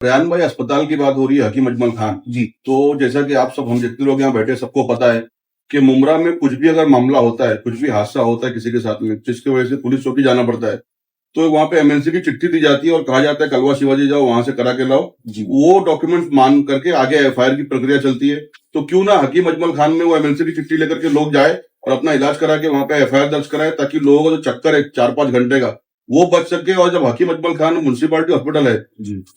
रेहान भाई, अस्पताल की बात हो रही है, हकीम अजमल खान जी। तो जैसा कि आप सब, हम जितने लोग यहाँ बैठे सबको पता है कि मुमरा में कुछ भी अगर मामला होता है, कुछ भी हादसा होता है किसी के साथ में, जिसकी वजह से पुलिस चौकी जाना पड़ता है, तो वहां पे एमएलसी की चिट्ठी दी जाती है और कहा जाता है कलवा शिवाजी जाओ, वहां से करा के लाओ। वो डॉक्यूमेंट मान करके आगे एफआईआर की प्रक्रिया चलती है। तो क्यों ना हकीम अजमल खान में वो एमएलसी की चिट्ठी लेकर के लोग जाए और अपना इलाज करा के वहां पे एफआईआर दर्ज कराए, ताकि लोगों का जो चक्कर है 4-5 घंटे का वो बच सके। और जब हकीम अजमल खान म्युनिसिपालिटी हॉस्पिटल है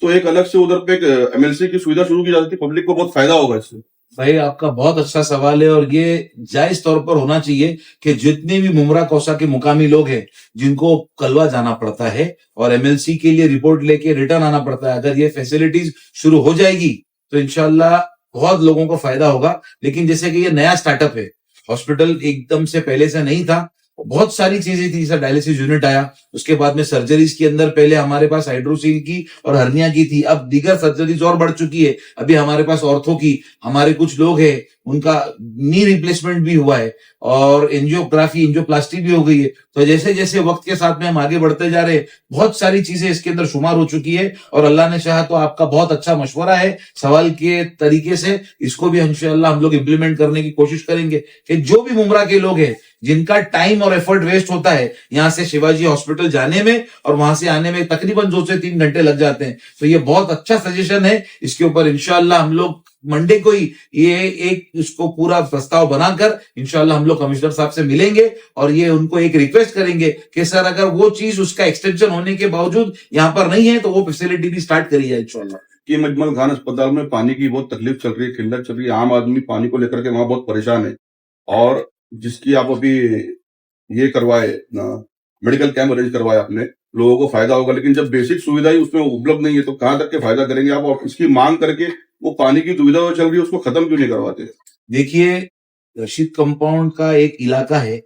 तो एक अलग से उधर पे एक एमएलसी की सुविधा शुरू की जाती है, पब्लिक को बहुत फायदा होगा इससे। भाई आपका बहुत अच्छा सवाल है और ये जायज तौर पर होना चाहिए कि जितने भी मुमरा कौसा के मुकामी लोग हैं जिनको कलवा जाना पड़ता है और एमएलसी के लिए रिपोर्ट लेके रिटर्न आना पड़ता है, अगर ये फैसिलिटीज शुरू हो जाएगी तो इंशाल्लाह बहुत लोगों को फायदा होगा। लेकिन जैसे कि ये नया स्टार्टअप है, हॉस्पिटल एकदम से पहले से नहीं था, बहुत सारी चीजें थी। सर डायलिसिस यूनिट आया, उसके बाद में सर्जरीज के अंदर पहले हमारे पास हाइड्रोसील की और हर्निया की थी, अब दीगर सर्जरीज और बढ़ चुकी है। अभी हमारे पास ऑर्थो की, हमारे कुछ लोग हैं उनका नी रिप्लेसमेंट भी हुआ है और एंजियोग्राफी एंजियोप्लास्टी भी हो गई है। तो जैसे जैसे वक्त के साथ में हम आगे बढ़ते जा रहे हैं, बहुत सारी चीजें इसके अंदर शुमार हो चुकी है। और अल्लाह ने चाहा तो आपका बहुत अच्छा मशवरा है सवाल के तरीके से, इसको भी इंशाअल्लाह हम लोग इम्प्लीमेंट करने की कोशिश करेंगे कि जो भी मुमरा के लोग हैं जिनका टाइम और एफर्ट वेस्ट होता है यहाँ से शिवाजी हॉस्पिटल जाने में और वहां से आने में तकरीबन 2 से 3 घंटे लग जाते हैं, तो ये बहुत अच्छा सजेशन है। इसके ऊपर इंशाअल्लाह हम लोग मंडे को ही ये एक इसको पूरा प्रस्ताव बनाकर इंशाअल्लाह हम लोग कमिश्नर साहब से मिलेंगे और ये उनको एक रिक्वेस्ट करेंगे कि सर अगर वो चीज उसका एक्सटेंशन होने के बावजूद यहाँ पर नहीं है तो वो फैसिलिटी भी स्टार्ट करी जाए इंशाअल्लाह। हकीम अजमल खान अस्पताल में पानी की बहुत तकलीफ चल रही है, किल्लत चल रही है, आम आदमी पानी को लेकर के वहां बहुत परेशान है। और जिसकी आप अभी ये करवाए ना, मेडिकल कैंप अरेंज करवाए आपने, लोगों को फायदा होगा। लेकिन जब बेसिक सुविधा ही उसमें उपलब्ध नहीं है तो कहां तक के फायदा करेंगे आप? और इसकी मांग करके वो पानी की दुविधा जो चल रही है उसको खत्म क्यों नहीं करवाते? देखिए, रशीद कंपाउंड का एक इलाका है,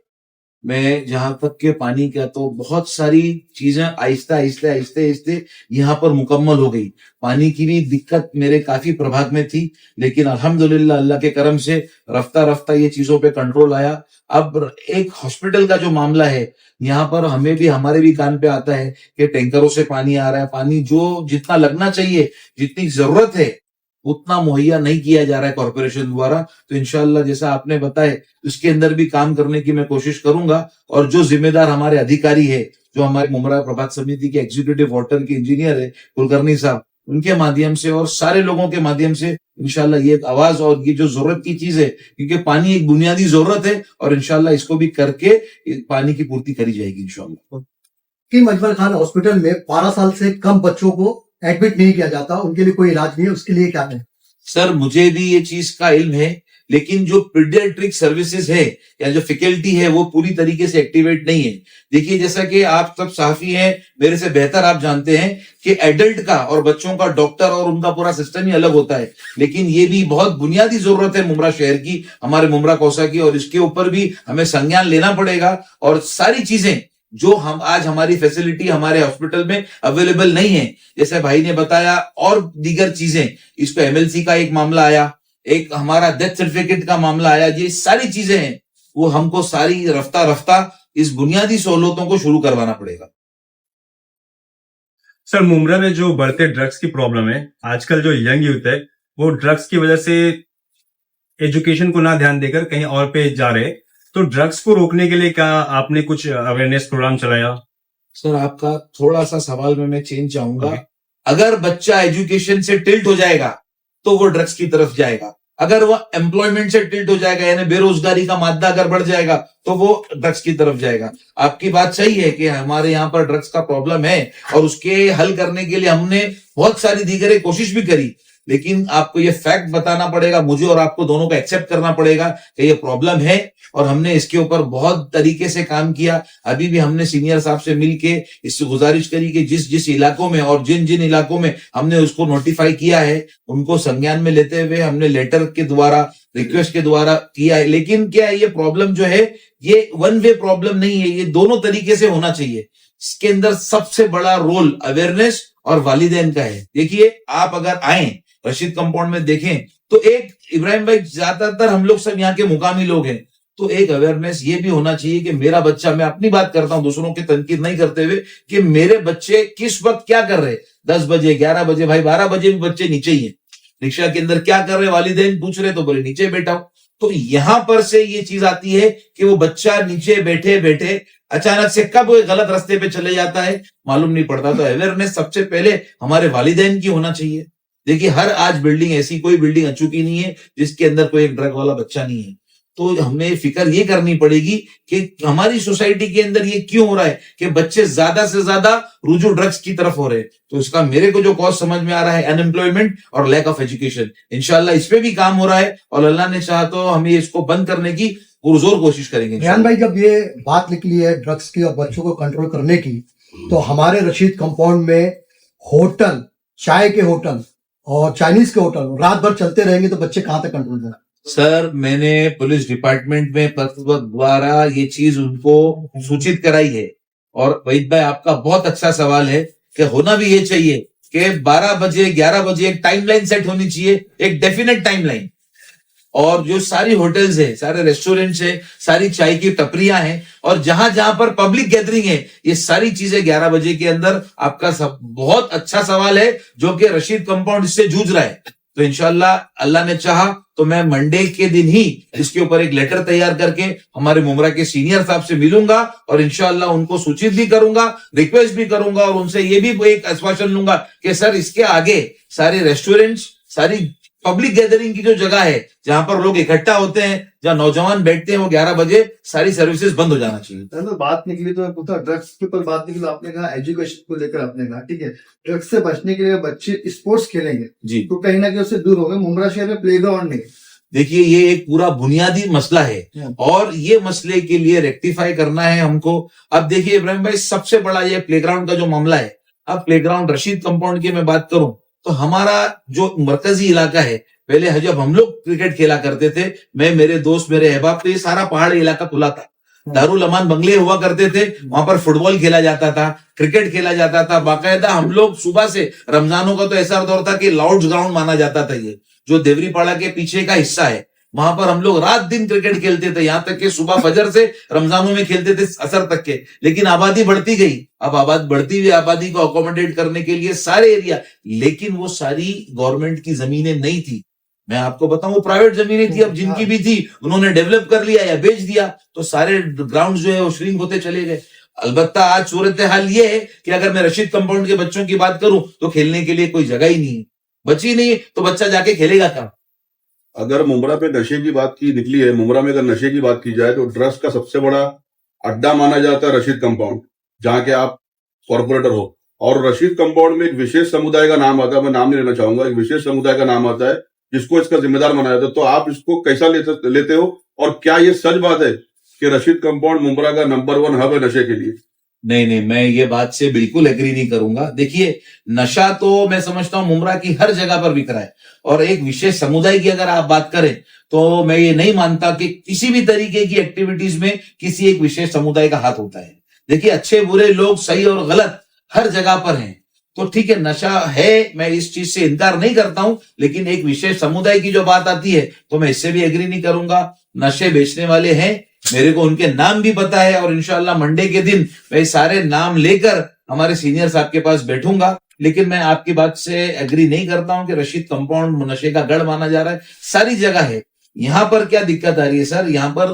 मैं जहां तक के पानी का, तो बहुत सारी चीजें आहिस्ते आहिस्ते आहिस्ते आहिस्ते यहाँ पर मुकम्मल हो गई। पानी की भी दिक्कत मेरे काफी प्रभाग में थी, लेकिन अल्हम्दुलिल्लाह अल्लाह के करम से रफ्ता रफ्ता ये चीजों पे कंट्रोल आया। अब एक हॉस्पिटल का जो मामला है, यहाँ पर हमें भी, हमारे भी कान पे आता है कि टैंकरों से पानी आ रहा है, पानी जो जितना लगना चाहिए, जितनी जरूरत है उतना मुहैया नहीं किया जा रहा है कॉर्पोरेशन द्वारा। तो इंशाअल्लाह जैसा आपने बताया उसके अंदर भी काम करने की मैं कोशिश करूंगा। और जो जिम्मेदार हमारे अधिकारी है, जो हमारे मुमरा प्रभात समिति के एग्जीक्यूटिव वाटर के इंजीनियर है कुलकर्णी साहब, उनके माध्यम से और सारे लोगों के माध्यम से इंशाअल्लाह ये एक आवाज और ये जो जरूरत की चीज है, क्योंकि पानी एक बुनियादी जरूरत है, और इंशाअल्लाह इसको भी करके पानी की पूर्ति करी जाएगी इंशाअल्लाह। हकीम अजमल खान हॉस्पिटल में 12 साल से कम बच्चों को एडमिट नहीं किया जाता, उनके लिए कोई इलाज नहीं है, उसके लिए क्या है? सर मुझे भी ये चीज का इल्म है, लेकिन जो पीडियाट्रिक सर्विसेज है या जो फैकल्टी है वो पूरी तरीके से एक्टिवेट नहीं है। देखिए, जैसा कि आप सब साफी हैं, मेरे से बेहतर आप जानते हैं कि एडल्ट का और बच्चों का डॉक्टर और उनका पूरा सिस्टम ही अलग होता है। लेकिन ये भी बहुत बुनियादी जरूरत है मुमरा शहर की, हमारे मुमरा कौसा की, और इसके ऊपर भी हमें संज्ञान लेना पड़ेगा। और सारी चीजें जो हम आज हमारी फैसिलिटी हमारे हॉस्पिटल में अवेलेबल नहीं है, जैसे भाई ने बताया, और दीगर चीजें, इस पे एमएलसी का एक मामला आया, एक हमारा डेथ सर्टिफिकेट का मामला आया, ये सारी चीजें हैं, वो हमको सारी रफ्ता रफ्ता इस बुनियादी सहूलतों को शुरू करवाना पड़ेगा। सर, मुमरा में जो बढ़ते ड्रग्स की प्रॉब्लम है, आजकल जो यंग यूथ है वो ड्रग्स की वजह से एजुकेशन को ना ध्यान देकर कहीं और पे जा रहे, तो ड्रग्स को रोकने के लिए क्या आपने कुछ अवेयरनेस प्रोग्राम चलाया? सर आपका थोड़ा सा सवाल में मैं चेंज चाहूंगा। अगर बच्चा एजुकेशन से टिल्ट हो जाएगा तो वो ड्रग्स की तरफ जाएगा, अगर वो एम्प्लॉयमेंट से टिल्ट हो जाएगा यानी बेरोजगारी का मादा अगर बढ़ जाएगा तो वो ड्रग्स की तरफ जाएगा। आपकी बात सही है कि हमारे यहाँ पर ड्रग्स का प्रॉब्लम है और उसके हल करने के लिए हमने बहुत सारी दीगर कोशिश भी करी, लेकिन आपको ये फैक्ट बताना पड़ेगा, मुझे और आपको दोनों को एक्सेप्ट करना पड़ेगा कि ये प्रॉब्लम है और हमने इसके ऊपर बहुत तरीके से काम किया। अभी भी हमने सीनियर साहब से मिलके इससे गुजारिश करी कि जिस जिस इलाकों में और जिन जिन इलाकों में हमने उसको नोटिफाई किया है उनको संज्ञान में लेते हुए हमने लेटर के द्वारा, रिक्वेस्ट के द्वारा किया है। लेकिन क्या ये प्रॉब्लम जो है ये वन वे प्रॉब्लम नहीं है, ये दोनों तरीके से होना चाहिए। इसके अंदर सबसे बड़ा रोल अवेयरनेस और वालिदैन का है। देखिए, आप अगर आए रशीद कंपाउंड में देखें तो एक इब्राहिम भाई, ज्यादातर हम लोग सब यहाँ के मुकामी लोग हैं, तो एक अवेयरनेस ये भी होना चाहिए कि मेरा बच्चा, मैं अपनी बात करता हूं दूसरों की तनकीद नहीं करते हुए, कि मेरे बच्चे किस वक्त क्या कर रहे हैं। 10 बजे 11 बजे, भाई 12 बजे भी बच्चे नीचे ही है, रिक्शा के अंदर क्या कर रहे वालिदैन पूछ रहे तो बोले नीचे बैठा हूं। तो यहां पर से ये चीज आती है कि वो बच्चा नीचे बैठे बैठे अचानक से कब वो गलत रास्ते पे चले जाता है मालूम नहीं पड़ता। तो अवेयरनेस सबसे पहले हमारे वालिदैन की होना चाहिए। देखिए हर आज बिल्डिंग, ऐसी कोई बिल्डिंग अचूकी नहीं है जिसके अंदर कोई एक ड्रग वाला बच्चा नहीं है। तो हमें फिक्र ये करनी पड़ेगी कि हमारी सोसाइटी के अंदर ये क्यों हो रहा है कि बच्चे ज्यादा से ज्यादा रुजू ड्रग्स की तरफ हो रहे हैं। तो इसका मेरे को जो कॉज समझ में आ रहा है अनएम्प्लॉयमेंट और लैक ऑफ एजुकेशन। इंशाल्लाह इस पे भी काम हो रहा है और अल्लाह ने चाहा तो हम ये इसको बंद करने की पुरजोर कोशिश करेंगे। रेहान भाई, जब ये बात निकली है ड्रग्स की और बच्चों को कंट्रोल करने की, तो हमारे रशीद कंपाउंड में होटल, चाय के होटल और चाइनीज के होटल रात भर चलते रहेंगे तो बच्चे कहां तक कंट्रोल करें? सर मैंने पुलिस डिपार्टमेंट में पत्र द्वारा ये चीज उनको सूचित कराई है। और वहीद भाई आपका बहुत अच्छा सवाल है कि होना भी ये चाहिए कि 12 बजे 11 बजे एक टाइमलाइन सेट होनी चाहिए, एक डेफिनेट टाइमलाइन। और जो सारी होटल्स है, सारे रेस्टोरेंट्स है, सारी चाय की टपरियां हैं और जहां जहां पर पब्लिक गैदरिंग है, ये सारी चीजें 11 बजे के अंदर। आपका सब बहुत अच्छा सवाल है जो कि रशीद कंपाउंड इससे जूझ रहा है। तो इंशाल्लाह अल्लाह ने चाहा तो मैं मंडे के दिन ही इसके ऊपर एक लेटर तैयार करके हमारे मुमरा के सीनियर साहब से मिलूंगा और इंशाल्लाह उनको सूचित भी करूंगा, रिक्वेस्ट भी करूंगा और उनसे ये भी एक आश्वासन लूंगा कि सर इसके आगे सारे रेस्टोरेंट्स, सारी पब्लिक गैदरिंग की जो जगह है जहां पर लोग इकट्ठा होते हैं, जहां नौजवान बैठते हैं, वो 11 बजे सारी सर्विसेज बंद हो जाना चाहिए। तो बात निकली तो पूछा ड्रग्स के ऊपर बात निकली, आपने कहा एजुकेशन को लेकर आपने कहा ठीक है, ड्रग्स से बचने के लिए बच्चे स्पोर्ट्स खेलेंगे जी, तो कहीं ना कहीं उससे दूर हो गए। मुमरा शहर में प्लेग्राउंड नहीं। देखिए ये एक पूरा बुनियादी मसला है और ये मसले के लिए रेक्टिफाई करना है हमको। अब देखिए इब्राहिम भाई, सबसे बड़ा ये प्लेग्राउंड का जो मामला है, अब प्लेग्राउंड रशीद कंपाउंड की मैं बात करूं तो हमारा जो मरकजी इलाका है, पहले जब हम लोग क्रिकेट खेला करते थे, मैं, मेरे दोस्त, मेरे अहबाब, तो ये सारा पहाड़ी इलाका खुला था। दारुल अमान बंगले हुआ करते थे, वहां पर फुटबॉल खेला जाता था, क्रिकेट खेला जाता था बाकायदा। हम लोग सुबह से, रमजानों का तो ऐसा दौर था कि लाउड्स ग्राउंड माना जाता था, ये जो देवरीपाड़ा के पीछे का हिस्सा है, वहां पर हम लोग रात दिन क्रिकेट खेलते थे, यहां तक कि सुबह फजर से रमजानों में खेलते थे असर तक के। लेकिन आबादी बढ़ती गई, अब बढ़ती हुई आबादी को अकोमोडेट करने के लिए सारे एरिया, लेकिन वो सारी गवर्नमेंट की जमीनें नहीं थी। मैं आपको बताऊं वो प्राइवेट जमीनें थी, अब जिनकी भी थी उन्होंने डेवलप कर लिया या बेच दिया, तो सारे ग्राउंड जो है वो श्रिंक होते चले गए। अलबत्ता आज सूरत हाल ये है कि अगर मैं रशीद कंपाउंड के बच्चों की बात करूं तो खेलने के लिए कोई जगह ही नहीं है, बची नहीं, तो बच्चा जाके खेलेगा क्या? अगर मुमरा पे नशे की बात की निकली है, मुमरा में अगर नशे की बात की जाए तो ड्रग्स का सबसे बड़ा अड्डा माना जाता है रशीद कंपाउंड, जहां के आप कॉर्पोरेटर हो। और रशीद कंपाउंड में एक विशेष समुदाय का नाम आता है, मैं नाम नहीं लेना चाहूंगा, एक विशेष समुदाय का नाम आता है जिसको इसका जिम्मेदार बनाया जाता है। तो आप इसको कैसा लेते हो और क्या ये सच बात है कि रशीद कंपाउंड मुमरा का नंबर 1 हब है नशे के लिए? नहीं, मैं ये बात से बिल्कुल एग्री नहीं करूंगा। देखिए नशा तो मैं समझता हूं मुमरा की हर जगह पर बिक रहा है, और एक विशेष समुदाय की अगर आप बात करें तो मैं ये नहीं मानता कि किसी भी तरीके की एक्टिविटीज में किसी एक विशेष समुदाय का हाथ होता है। देखिए अच्छे बुरे लोग, सही और गलत हर जगह पर हैं, तो ठीक है नशा है, मैं इस चीज से इनकार नहीं करता हूं, लेकिन एक विशेष समुदाय की जो बात आती है तो मैं इससे भी एग्री नहीं करूंगा। नशे बेचने वाले हैं, मेरे को उनके नाम भी पता है और इंशाल्लाह मंडे के दिन मैं सारे नाम लेकर हमारे सीनियर साहब के पास बैठूंगा। लेकिन मैं आपकी बात से एग्री नहीं करता हूं कि रशीद कंपाउंड नशे का गढ़ माना जा रहा है, सारी जगह है। यहां पर क्या दिक्कत आ रही है सर, यहां पर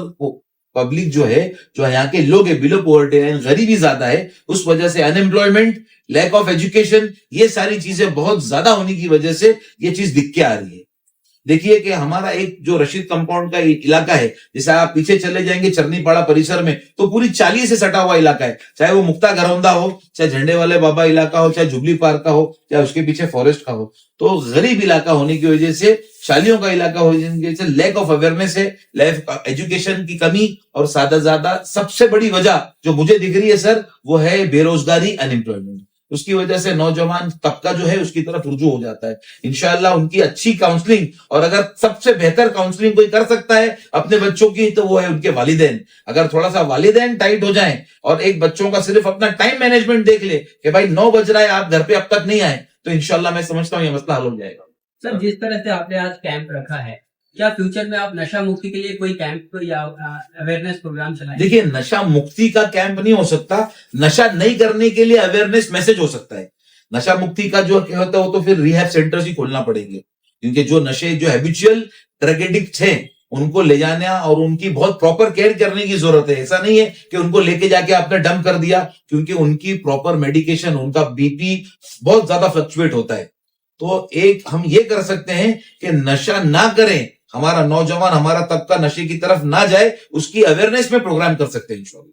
पब्लिक जो है, जो यहाँ के लोग है, बिलो पॉवर्टी है, गरीबी ज्यादा है, उस वजह से अनएम्प्लॉयमेंट, लैक ऑफ एजुकेशन, ये सारी चीजें बहुत ज्यादा होने की वजह से ये चीज दिख के आ रही है। देखिए कि हमारा एक जो रशीद कंपाउंड का इलाका है, जैसे आप पीछे चले जाएंगे चरनीपाड़ा परिसर में तो पूरी 40 से सटा हुआ इलाका है, चाहे वो मुक्ता घरौंदा हो, चाहे झंडे वाले बाबा इलाका हो, चाहे जुबली पार्क का हो, चाहे उसके पीछे फॉरेस्ट का हो। तो गरीब इलाका होने की वजह से, शालियों का इलाका होने की वजह से लैक ऑफ अवेयरनेस है, लैक ऑफ एजुकेशन की कमी, और ज्यादा सबसे बड़ी वजह जो मुझे दिख रही है सर वो है बेरोजगारी, अनएम्प्लॉयमेंट। उसकी वजह से नौजवान तबका जो है उसकी तरफ रुजू हो जाता है। इंशाअल्लाह उनकी अच्छी काउंसलिंग, और अगर सबसे बेहतर काउंसलिंग कोई कर सकता है अपने बच्चों की तो वो है उनके वालिदैन। अगर थोड़ा सा वालिदैन टाइट हो जाएं और एक बच्चों का सिर्फ अपना टाइम मैनेजमेंट देख ले कि भाई 9 बज रहा है, आप घर पे अब तक नहीं आए, तो इंशाअल्लाह मैं समझता हूँ ये मसला हल हो जाएगा। सर जिस तरह से आपने आज कैंप रखा है, क्या फ्यूचर में आप नशा मुक्ति के लिए कोई कैंप या अवेयरनेस प्रोग्राम चलाएंगे? देखिए नशा मुक्ति का कैंप नहीं हो सकता, नशा नहीं करने के लिए अवेयरनेस मैसेज हो सकता है। नशा मुक्ति का जो क्या होता है वो तो फिर रिहैब सेंटर्स ही खोलना पड़ेंगे, क्योंकि जो नशे जो हैबिचुअल ड्रग एडिक्ट हैं उनको ले जाना और उनकी बहुत प्रॉपर केयर करने की जरूरत है। ऐसा नहीं है कि उनको लेके जाके आपने डंप कर दिया, क्योंकि उनकी प्रॉपर मेडिकेशन, उनका बीपी बहुत ज्यादा फ्लक्चुएट होता है। तो एक हम ये कर सकते हैं कि नशा ना करें, हमारा नौजवान, हमारा तबका नशे की तरफ ना जाए, उसकी अवेयरनेस में प्रोग्राम कर सकते हैं इंशाल्लाह।